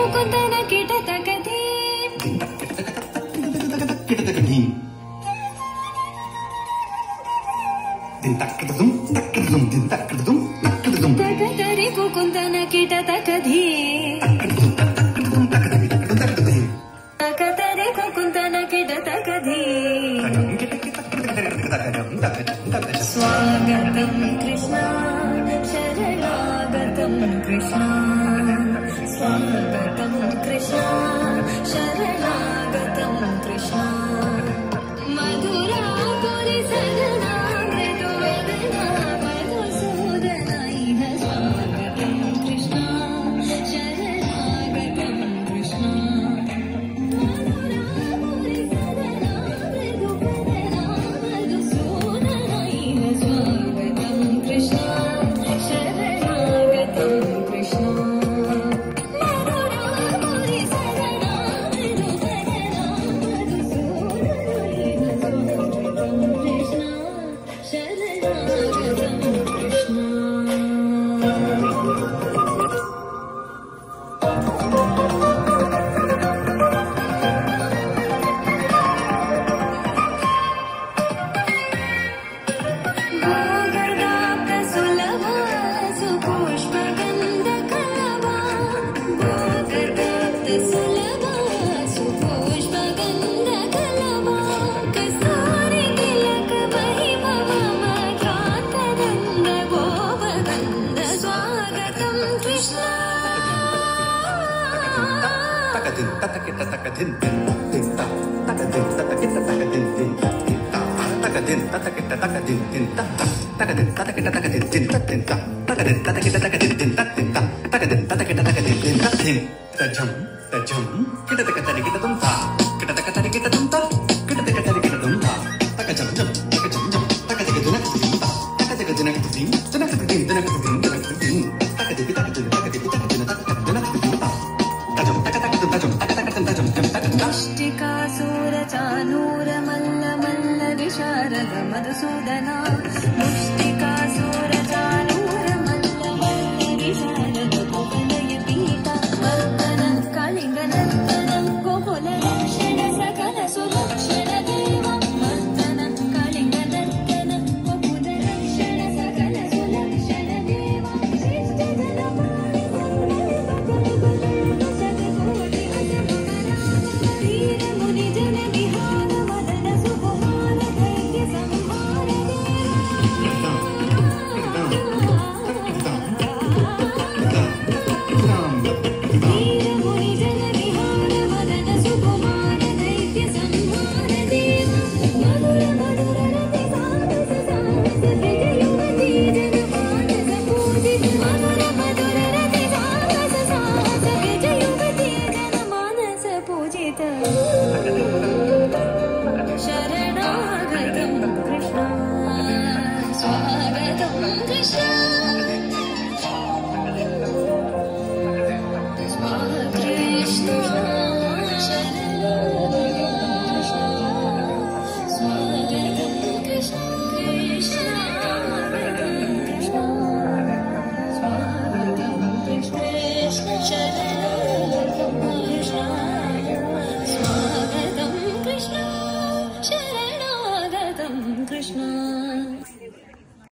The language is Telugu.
ముకుందన కిటతకధీ కిటతకధీ దింతక్కదం తక్కదం దింతక్కదం తక్కదం తకదరి ముకుందన కిటతకధీ తకదరి ముకుందన కిటతకధీ స్వాగతం కృష్ణ శరణాగతం కృష్ణ స్వాగతం కృష్ణ శరణాగతం కృష్ణ మధురాపురి సదనా మృదు వేదనా మధుసూదన ఇహ స్వాగతం కృష్ణ శరణాగతం కృష్ణ మధురాపురి సదనా మృదు వేదనా మధుసూదన ఇహ స్వాగతం కృష్ణ శరణాగతం కృష్ణ चानूर मल्ल मल्ल विशारद मधुसूदना